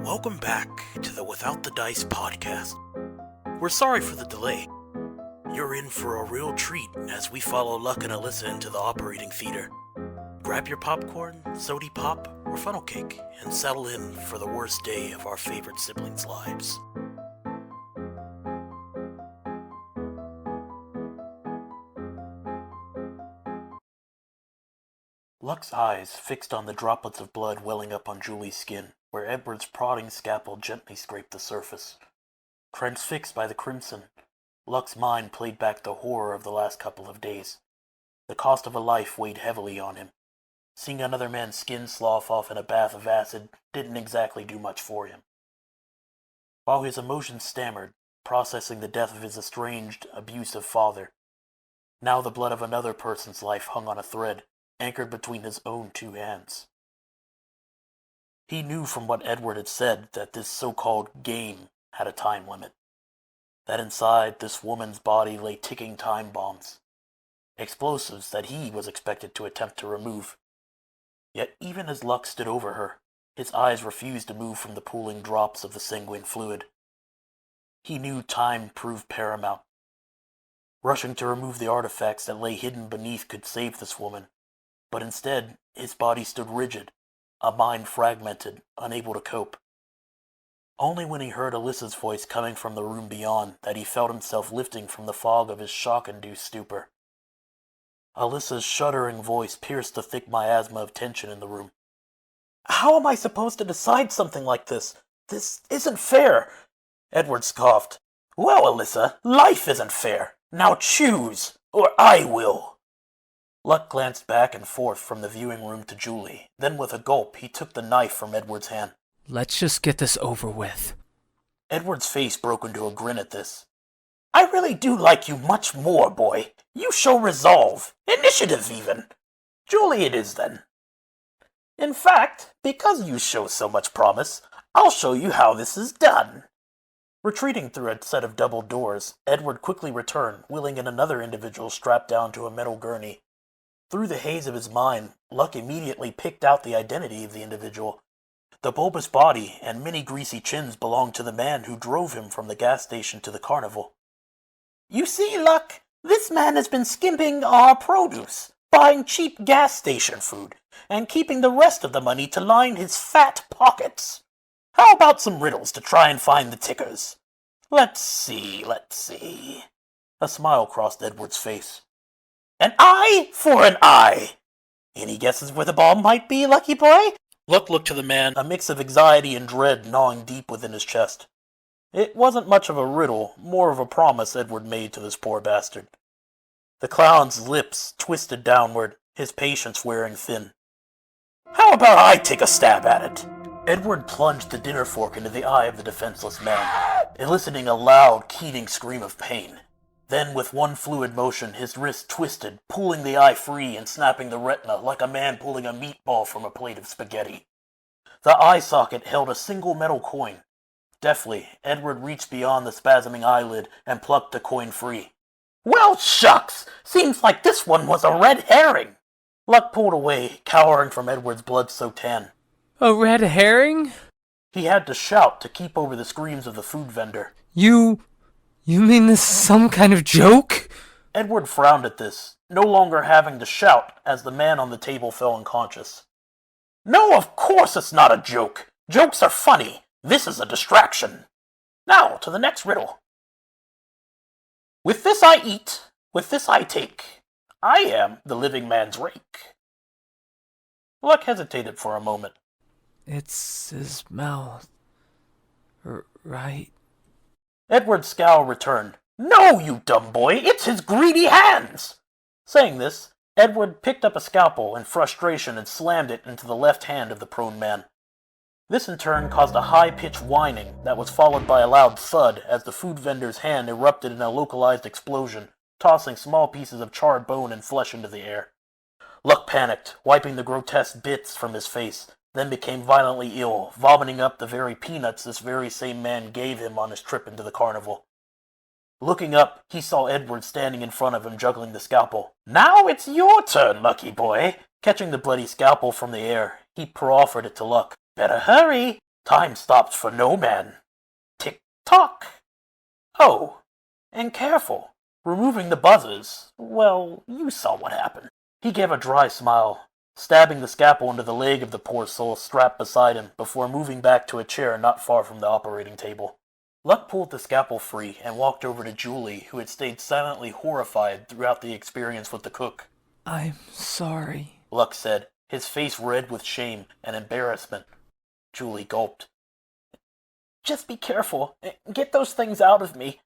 Welcome back to the Without the Dice podcast. We're sorry for the delay. You're in for a real treat as we follow Luk and Alyssa into the operating theater. Grab your popcorn, sodie pop, or funnel cake, and settle in for the worst day of our favorite siblings' lives. Luk's eyes fixed on the droplets of blood welling up on Julie's skin, where Edward's prodding scalpel gently scraped the surface. Transfixed by the crimson, Luk's mind played back the horror of the last couple of days. The cost of a life weighed heavily on him. Seeing another man's skin slough off in a bath of acid didn't exactly do much for him. While his emotions stammered, processing the death of his estranged, abusive father, now the blood of another person's life hung on a thread, anchored between his own two hands. He knew from what Edward had said that this so-called game had a time limit. That inside this woman's body lay ticking time bombs, explosives that he was expected to attempt to remove. Yet even as Luk stood over her, his eyes refused to move from the pooling drops of the sanguine fluid. He knew time proved paramount. Rushing to remove the artifacts that lay hidden beneath could save this woman, but instead his body stood rigid, a mind fragmented, unable to cope. Only when he heard Alyssa's voice coming from the room beyond that he felt himself lifting from the fog of his shock-induced stupor. Alyssa's shuddering voice pierced the thick miasma of tension in the room. "How am I supposed to decide something like this? This isn't fair," Edward scoffed. "Well, Alyssa, life isn't fair. Now choose, or I will." Luk glanced back and forth from the viewing room to Julie. Then with a gulp, he took the knife from Edward's hand. "Let's just get this over with." Edward's face broke into a grin at this. "I really do like you much more, boy. You show resolve, initiative even. Julie it is, then. In fact, because you show so much promise, I'll show you how this is done." Retreating through a set of double doors, Edward quickly returned, wheeling in another individual strapped down to a metal gurney. Through the haze of his mind, Luk immediately picked out the identity of the individual. The bulbous body and many greasy chins belonged to the man who drove him from the gas station to the Carnival. "You see, Luk, this man has been skimping our produce, buying cheap gas station food, and keeping the rest of the money to line his fat pockets. How about some riddles to try and find the tickers? Let's see. A smile crossed Edward's face. An eye for an eye. Any guesses where the ball might be, lucky boy?" Luk looked to the man, a mix of anxiety and dread gnawing deep within his chest. It wasn't much of a riddle, more of a promise Edward made to this poor bastard. The clown's lips twisted downward, his patience wearing thin. "How about I take a stab at it?" Edward plunged the dinner fork into the eye of the defenseless man, eliciting a loud, keening scream of pain. Then, with one fluid motion, his wrist twisted, pulling the eye free and snapping the retina like a man pulling a meatball from a plate of spaghetti. The eye socket held a single metal coin. Deftly, Edward reached beyond the spasming eyelid and plucked the coin free. "Well, shucks! Seems like this one was a red herring." Luk pulled away, cowering from Edward's blood-soaked hand. "A red herring?" He had to shout to keep over the screams of the food vendor. You mean this is some kind of joke?" Edward frowned at this, no longer having to shout as the man on the table fell unconscious. "No, of course it's not a joke. Jokes are funny. This is a distraction. Now, to the next riddle. With this I eat, with this I take. I am the living man's rake." Luk hesitated for a moment. "It's his mouth, right?" Edward's scowl returned. "No, you dumb boy, it's his greedy hands!" Saying this, Edward picked up a scalpel in frustration and slammed it into the left hand of the prone man. This in turn caused a high-pitched whining that was followed by a loud thud as the food vendor's hand erupted in a localized explosion, tossing small pieces of charred bone and flesh into the air. Luk panicked, wiping the grotesque bits from his face, then became violently ill, vomiting up the very peanuts this very same man gave him on his trip into the Carnival. Looking up, he saw Edward standing in front of him juggling the scalpel. "Now it's your turn, lucky boy." Catching the bloody scalpel from the air, he proffered it to Luk. "Better hurry. Time stops for no man. Tick-tock. Oh, and careful. Removing the buzzers. Well, you saw what happened. He gave a dry smile, stabbing the scalpel into the leg of the poor soul strapped beside him before moving back to a chair not far from the operating table. Luk pulled the scalpel free and walked over to Julie, who had stayed silently horrified throughout the experience with the cook. I'm sorry, Luk said, his face red with shame and embarrassment. Julie gulped. Just be careful. Get those things out of me.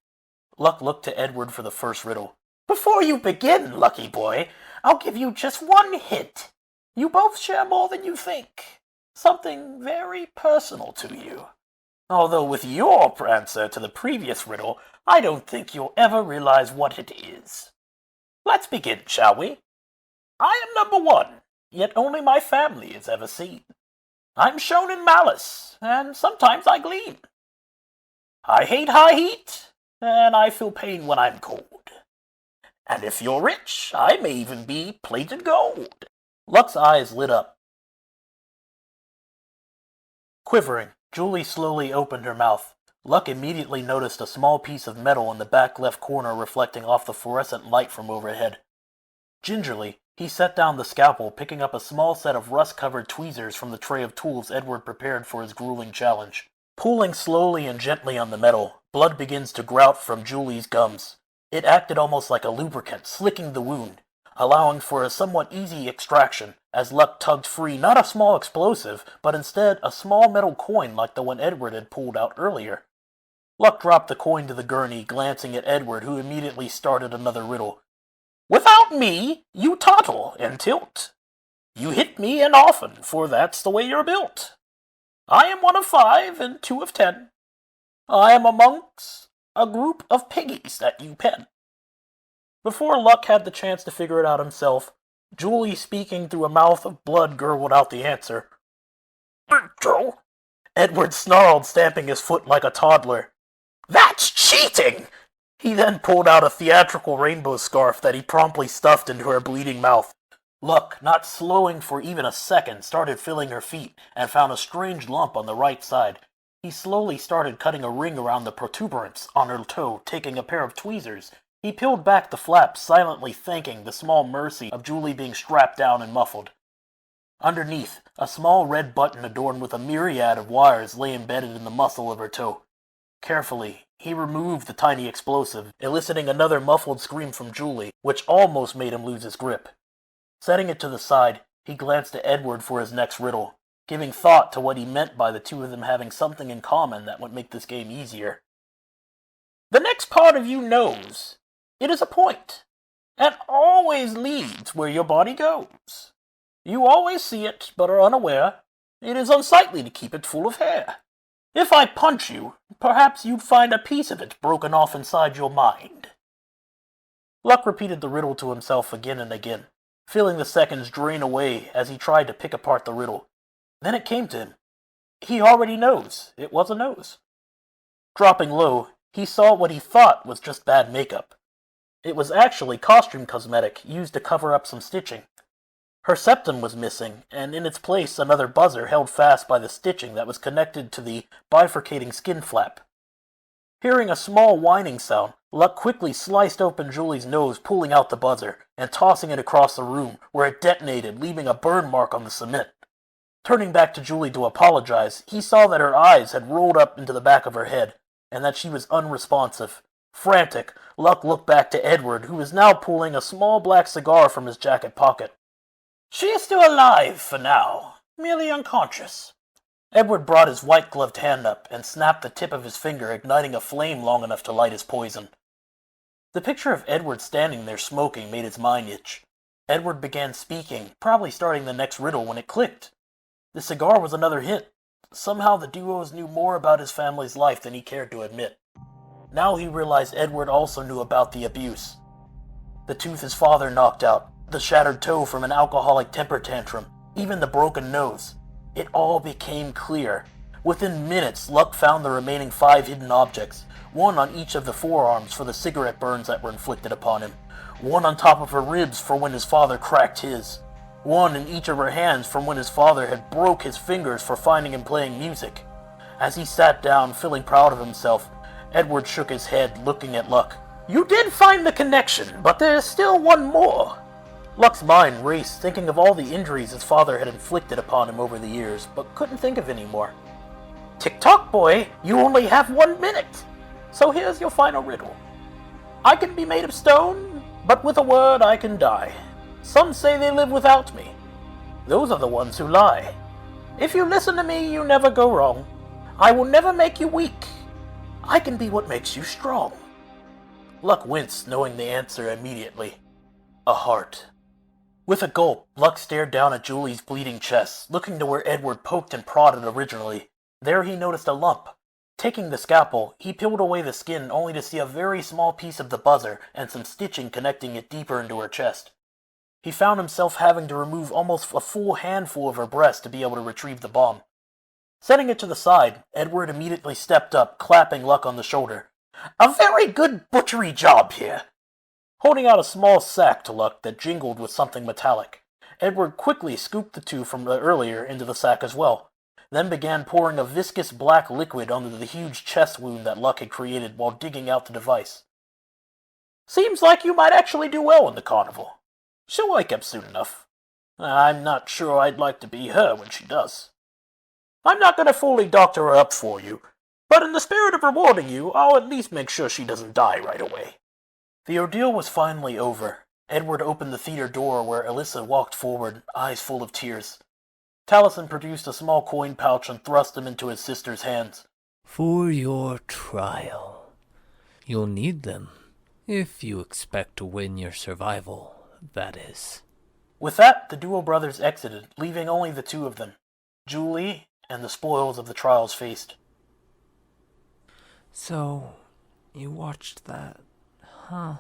Luk looked to Edward for the first riddle. Before you begin, lucky boy, I'll give you just one hint. You both share more than you think. Something very personal to you. Although with your answer to the previous riddle, I don't think you'll ever realize what it is. Let's begin, shall we? I am number 1, yet only my family is ever seen. I'm shown in malice, and sometimes I gleam. I hate high heat, and I feel pain when I'm cold. And if you're rich, I may even be plated gold. Luk's eyes lit up. Quivering, Julie slowly opened her mouth. Luk immediately noticed a small piece of metal in the back left corner reflecting off the fluorescent light from overhead. Gingerly, he set down the scalpel, picking up a small set of rust-covered tweezers from the tray of tools Edward prepared for his grueling challenge. Pulling slowly and gently on the metal, blood begins to grout from Julie's gums. It acted almost like a lubricant, slicking the wound, allowing for a somewhat easy extraction, as Luk tugged free not a small explosive, but instead a small metal coin like the one Edward had pulled out earlier. Luk dropped the coin to the gurney, glancing at Edward, who immediately started another riddle. Without me, you toddle and tilt. You hit me and often, for that's the way you're built. I am 1 of 5 and 2 of 10. I am amongst a group of piggies that you pen. Before Luk had the chance to figure it out himself, Julie, speaking through a mouth of blood, gurgled out the answer. Joe? Edward snarled, stamping his foot like a toddler. That's cheating! He then pulled out a theatrical rainbow scarf that he promptly stuffed into her bleeding mouth. Luk, not slowing for even a second, started feeling her feet and found a strange lump on the right side. He slowly started cutting a ring around the protuberance on her toe, taking a pair of tweezers. He peeled back the flaps, silently thanking the small mercy of Julie being strapped down and muffled. Underneath, a small red button adorned with a myriad of wires lay embedded in the muscle of her toe. Carefully, he removed the tiny explosive, eliciting another muffled scream from Julie, which almost made him lose his grip. Setting it to the side, he glanced at Edward for his next riddle, giving thought to what he meant by the two of them having something in common that would make this game easier. The next part of you knows. It is a point, and always leads where your body goes. You always see it, but are unaware. It is unsightly to keep it full of hair. If I punch you, perhaps you'd find a piece of it broken off inside your mind. Luk repeated the riddle to himself again and again, feeling the seconds drain away as he tried to pick apart the riddle. Then it came to him. He already knows. It was a nose. Dropping low, he saw what he thought was just bad makeup. It was actually costume cosmetic used to cover up some stitching. Her septum was missing, and in its place another buzzer held fast by the stitching that was connected to the bifurcating skin flap. Hearing a small whining sound, Luk quickly sliced open Julie's nose, pulling out the buzzer, and tossing it across the room, where it detonated, leaving a burn mark on the cement. Turning back to Julie to apologize, he saw that her eyes had rolled up into the back of her head, and that she was unresponsive. Frantic, Luk looked back to Edward, who was now pulling a small black cigar from his jacket pocket. She is still alive for now, merely unconscious. Edward brought his white-gloved hand up and snapped the tip of his finger, igniting a flame long enough to light his poison. The picture of Edward standing there smoking made his mind itch. Edward began speaking, probably starting the next riddle when it clicked. The cigar was another hint. Somehow the duos knew more about his family's life than he cared to admit. Now he realized Edward also knew about the abuse. The tooth his father knocked out, the shattered toe from an alcoholic temper tantrum, even the broken nose. It all became clear. Within minutes, Luk found the remaining 5 hidden objects, one on each of the forearms for the cigarette burns that were inflicted upon him, one on top of her ribs for when his father cracked his, one in each of her hands from when his father had broke his fingers for finding him playing music. As he sat down, feeling proud of himself, Edward shook his head, looking at Luck. You did find the connection, but there's still one more. Luck's mind raced, thinking of all the injuries his father had inflicted upon him over the years, but couldn't think of any more. Tick-tock, boy, you only have 1 minute. So here's your final riddle. I can be made of stone, but with a word I can die. Some say they live without me. Those are the ones who lie. If you listen to me, you never go wrong. I will never make you weak. I can be what makes you strong. Luck winced, knowing the answer immediately. A heart. With a gulp, Luck stared down at Julie's bleeding chest, looking to where Edward poked and prodded originally. There he noticed a lump. Taking the scalpel, he peeled away the skin only to see a very small piece of the buzzer and some stitching connecting it deeper into her chest. He found himself having to remove almost a full handful of her breast to be able to retrieve the bomb. Setting it to the side, Edward immediately stepped up, clapping Luck on the shoulder. A very good butchery job here. Holding out a small sack to Luck that jingled with something metallic, Edward quickly scooped the two from earlier into the sack as well, then began pouring a viscous black liquid onto the huge chest wound that Luck had created while digging out the device. Seems like you might actually do well in the carnival. She'll wake up soon enough. I'm not sure I'd like to be her when she does. I'm not going to fully doctor her up for you, but in the spirit of rewarding you, I'll at least make sure she doesn't die right away. The ordeal was finally over. Edward opened the theater door where Alyssa walked forward, eyes full of tears. Taliesin produced a small coin pouch and thrust them into his sister's hands. For your trial. You'll need them, if you expect to win your survival, that is. With that, the duo brothers exited, leaving only the two of them, Julie and the spoils of the trials faced. So, you watched that, huh?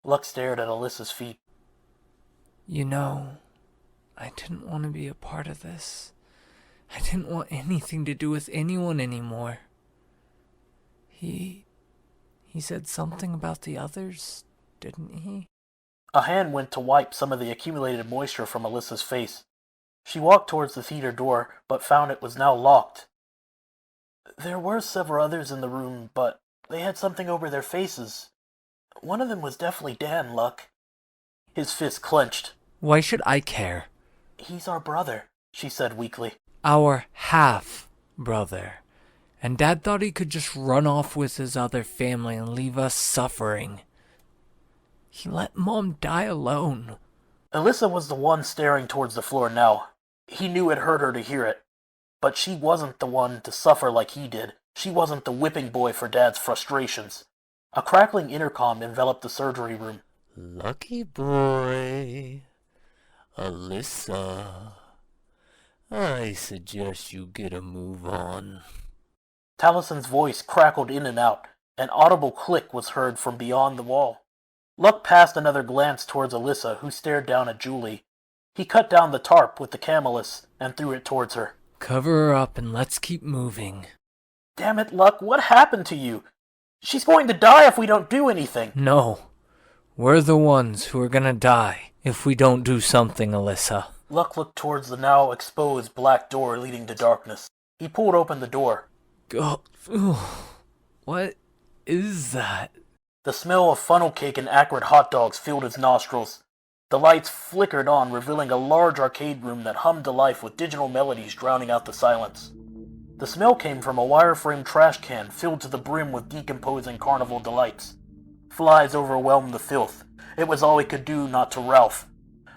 Luck stared at Alyssa's feet. You know, I didn't want to be a part of this. I didn't want anything to do with anyone anymore. He said something about the others, didn't he? A hand went to wipe some of the accumulated moisture from Alyssa's face. She walked towards the theater door, but found it was now locked. There were several others in the room, but they had something over their faces. One of them was definitely Dan, Luck. His fist clenched. Why should I care? He's our brother, she said weakly. Our half-brother. And Dad thought he could just run off with his other family and leave us suffering. He let Mom die alone. Alyssa was the one staring towards the floor now. He knew it hurt her to hear it. But she wasn't the one to suffer like he did. She wasn't the whipping boy for Dad's frustrations. A crackling intercom enveloped the surgery room. Lucky boy. Alyssa. I suggest you get a move on. Taliesin's voice crackled in and out. An audible click was heard from beyond the wall. Luck passed another glance towards Alyssa, who stared down at Julie. He cut down the tarp with the camelus and threw it towards her. Cover her up and let's keep moving. Damn it, Luck, what happened to you? She's going to die if we don't do anything. No. We're the ones who are gonna die if we don't do something, Alyssa. Luck looked towards the now exposed black door leading to darkness. He pulled open the door. What is that? The smell of funnel cake and acrid hot dogs filled his nostrils. The lights flickered on, revealing a large arcade room that hummed to life with digital melodies drowning out the silence. The smell came from a wireframe trash can filled to the brim with decomposing carnival delights. Flies overwhelmed the filth. It was all he could do not to Ralph.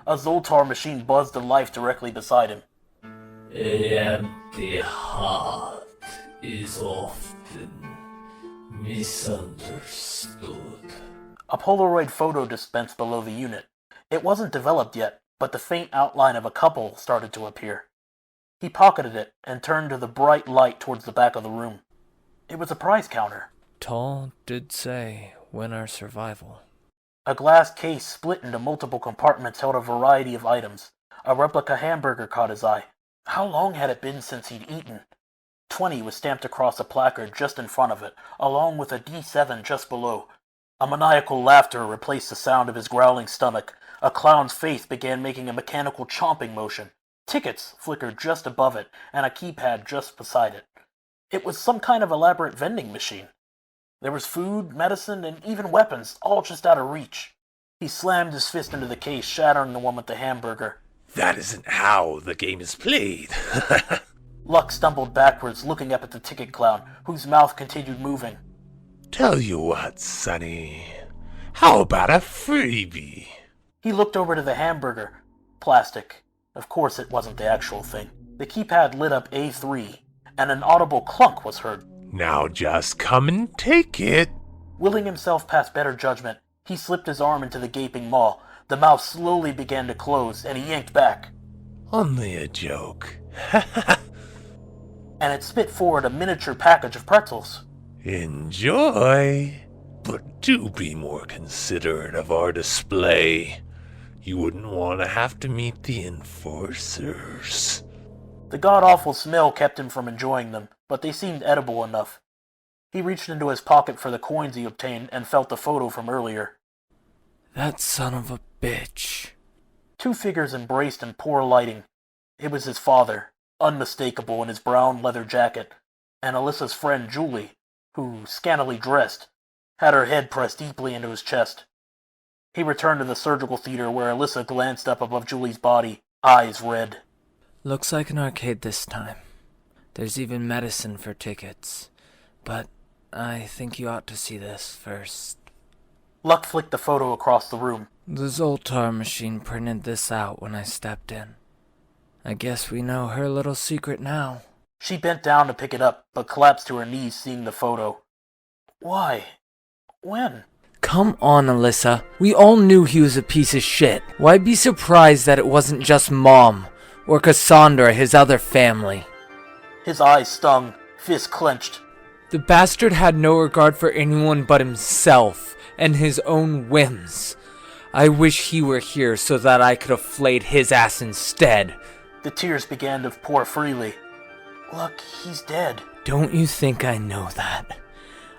A Zoltar machine buzzed to life directly beside him. An empty heart is often misunderstood. A Polaroid photo dispensed below the unit. It wasn't developed yet, but the faint outline of a couple started to appear. He pocketed it and turned to the bright light towards the back of the room. It was a prize counter. Tall did say, win our survival. A glass case split into multiple compartments held a variety of items. A replica hamburger caught his eye. How long had it been since he'd eaten? 20 was stamped across a placard just in front of it, along with a D7 just below. A maniacal laughter replaced the sound of his growling stomach. A clown's face began making a mechanical chomping motion. Tickets flickered just above it, and a keypad just beside it. It was some kind of elaborate vending machine. There was food, medicine, and even weapons, all just out of reach. He slammed his fist into the case, shattering the one with the hamburger. That isn't how the game is played. Luck stumbled backwards, looking up at the ticket clown, whose mouth continued moving. Tell you what, Sonny. How about a freebie? He looked over to the hamburger. Plastic. Of course it wasn't the actual thing. The keypad lit up A3, and an audible clunk was heard. Now just come and take it. Willing himself past better judgment, he slipped his arm into the gaping maw. The mouth slowly began to close, and he yanked back. Only a joke. And it spit forward a miniature package of pretzels. Enjoy. But do be more considerate of our display. You wouldn't want to have to meet the enforcers. The god-awful smell kept him from enjoying them, but they seemed edible enough. He reached into his pocket for the coins he obtained and felt the photo from earlier. That son of a bitch. Two figures embraced in poor lighting. It was his father, unmistakable in his brown leather jacket, and Alyssa's friend Julie, who, scantily dressed, had her head pressed deeply into his chest. He returned to the surgical theater where Alyssa glanced up above Julie's body, eyes red. Looks like an arcade this time. There's even medicine for tickets. But I think you ought to see this first. Luck flicked the photo across the room. The Zoltar machine printed this out when I stepped in. I guess we know her little secret now. She bent down to pick it up, but collapsed to her knees seeing the photo. Why? When? Come on, Alyssa. We all knew he was a piece of shit. Why be surprised that it wasn't just Mom, or Cassandra, his other family? His eyes stung, fist clenched. The bastard had no regard for anyone but himself and his own whims. I wish he were here so that I could have flayed his ass instead. The tears began to pour freely. Look, he's dead. Don't you think I know that?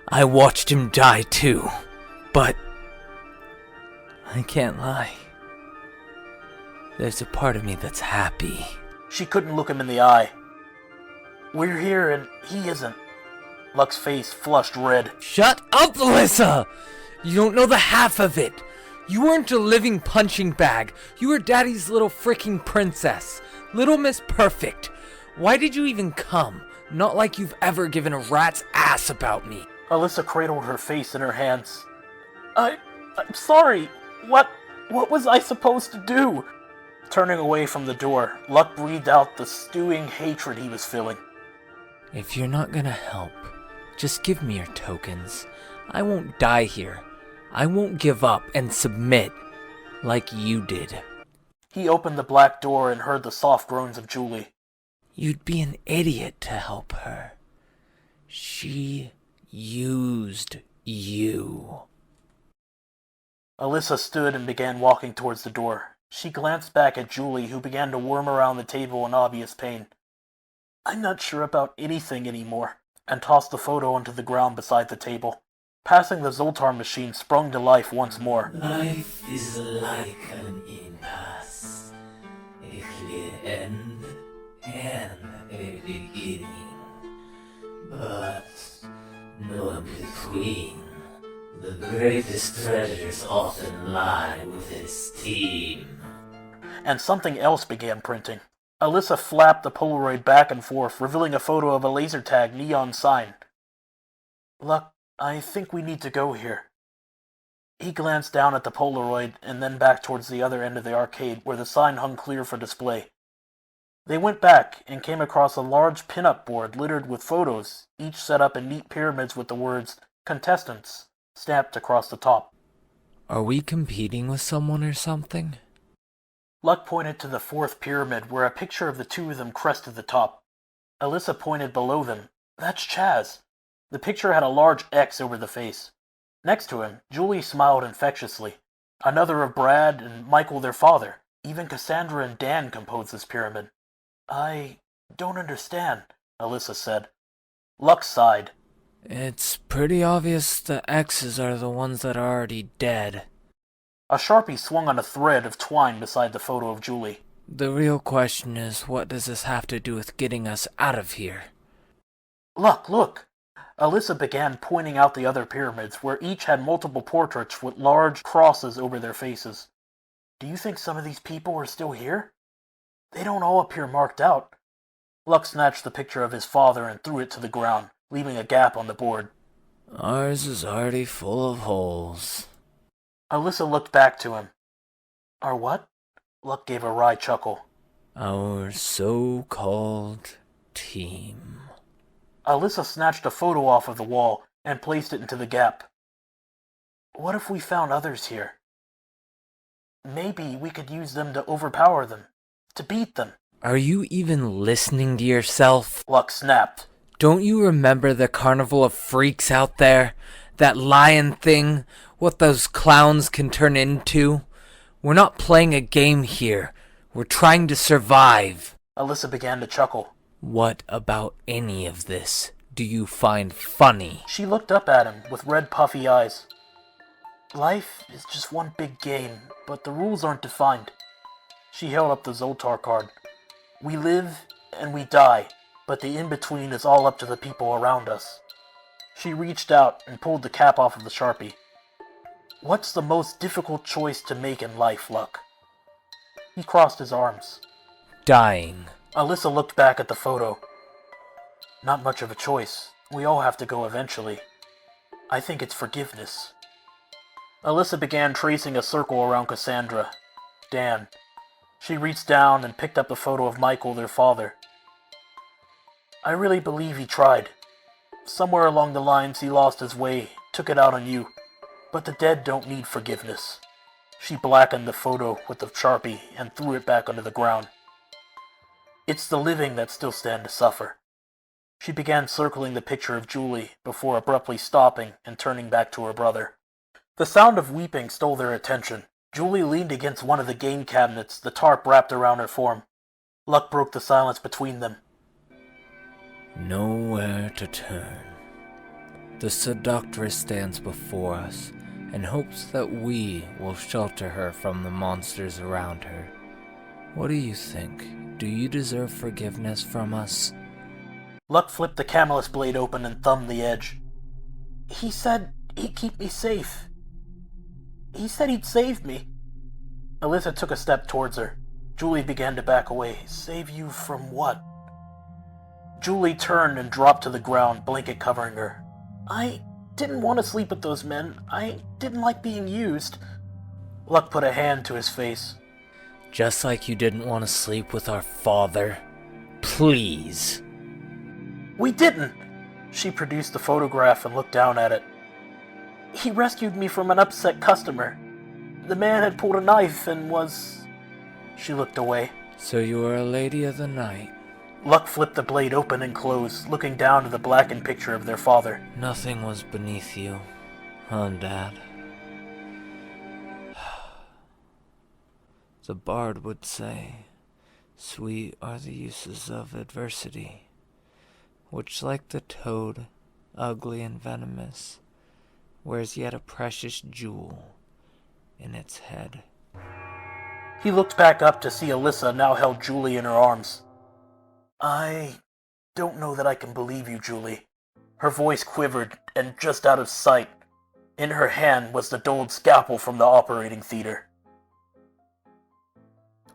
I watched him die too. But I can't lie. There's a part of me that's happy. She couldn't look him in the eye. We're here and he isn't. Luck's face flushed red. Shut up, Alyssa! You don't know the half of it. You weren't a living punching bag. You were Daddy's little freaking princess. Little Miss Perfect. Why did you even come? Not like you've ever given a rat's ass about me. Alyssa cradled her face in her hands. I'm sorry. What was I supposed to do? Turning away from the door, Luck breathed out the stewing hatred he was feeling. If you're not gonna help, just give me your tokens. I won't die here. I won't give up and submit like you did. He opened the black door and heard the soft groans of Julie. You'd be an idiot to help her. She used you. Alyssa stood and began walking towards the door. She glanced back at Julie, who began to worm around the table in obvious pain. I'm not sure about anything anymore, and tossed the photo onto the ground beside the table. Passing the Zoltar machine sprung to life once more. Life is like an impasse. A clear end and a beginning. But no in between. The greatest treasures often lie with its team. And something else began printing. Alyssa flapped the Polaroid back and forth, revealing a photo of a laser tag neon sign. Luck, I think we need to go here. He glanced down at the Polaroid and then back towards the other end of the arcade where the sign hung clear for display. They went back and came across a large pin-up board littered with photos, each set up in neat pyramids with the words "Contestants" stamped across the top. Are we competing with someone or something? Luck pointed to the fourth pyramid where a picture of the two of them crested the top. Alyssa pointed below them. That's Chaz. The picture had a large X over the face. Next to him, Julie smiled infectiously. Another of Brad and Michael, their father. Even Cassandra and Dan composed this pyramid. I don't understand, Alyssa said. Luck sighed. It's pretty obvious the X's are the ones that are already dead. A Sharpie swung on a thread of twine beside the photo of Julie. The real question is, what does this have to do with getting us out of here? Look, look! Alyssa began pointing out the other pyramids, where each had multiple portraits with large crosses over their faces. Do you think some of these people are still here? They don't all appear marked out. Luk snatched the picture of his father and threw it to the ground, leaving a gap on the board. Ours is already full of holes. Alyssa looked back to him. Our what? Luk gave a wry chuckle. Our so-called team. Alyssa snatched a photo off of the wall and placed it into the gap. What if we found others here? Maybe we could use them to overpower them, to beat them. Are you even listening to yourself? Luk snapped. Don't you remember the carnival of freaks out there? That lion thing? What those clowns can turn into? We're not playing a game here. We're trying to survive. Alyssa began to chuckle. What about any of this do you find funny? She looked up at him with red puffy eyes. Life is just one big game, but the rules aren't defined. She held up the Zoltar card. We live and we die, but the in-between is all up to the people around us. She reached out and pulled the cap off of the Sharpie. What's the most difficult choice to make in life, Luk? He crossed his arms. Dying. Alyssa looked back at the photo. Not much of a choice. We all have to go eventually. I think it's forgiveness. Alyssa began tracing a circle around Cassandra. Dan. She reached down and picked up the photo of Michael, their father. I really believe he tried. Somewhere along the lines he lost his way, took it out on you. But the dead don't need forgiveness. She blackened the photo with the Sharpie and threw it back onto the ground. It's the living that still stand to suffer. She began circling the picture of Julie before abruptly stopping and turning back to her brother. The sound of weeping stole their attention. Julie leaned against one of the game cabinets, the tarp wrapped around her form. Luk broke the silence between them. Nowhere to turn. The seductress stands before us and hopes that we will shelter her from the monsters around her. What do you think? Do you deserve forgiveness from us? Luk flipped the camelus blade open and thumbed the edge. He said he'd keep me safe. He said he'd save me. Alyssa took a step towards her. Julie began to back away. Save you from what? Julie turned and dropped to the ground, blanket covering her. I didn't want to sleep with those men. I didn't like being used. Luk put a hand to his face. Just like you didn't want to sleep with our father. Please. We didn't! She produced the photograph and looked down at it. He rescued me from an upset customer. The man had pulled a knife and was... She looked away. So you were a lady of the night. Luk flipped the blade open and closed, looking down to the blackened picture of their father. Nothing was beneath you, huh, Dad? The bard would say, sweet are the uses of adversity, which like the toad, ugly and venomous, wears yet a precious jewel in its head. He looked back up to see Alyssa now held Julie in her arms. I don't know that I can believe you, Julie. Her voice quivered, and just out of sight, in her hand was the dulled scalpel from the operating theater.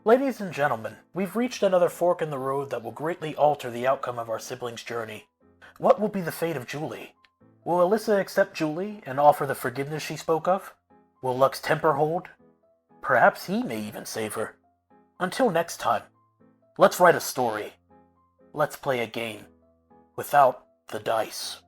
Ladies and gentlemen, we've reached another fork in the road that will greatly alter the outcome of our siblings' journey. What will be the fate of Julie? Will Alyssa accept Julie and offer the forgiveness she spoke of? Will Luk's temper hold? Perhaps he may even save her. Until next time, let's write a story. Let's play a game without the dice.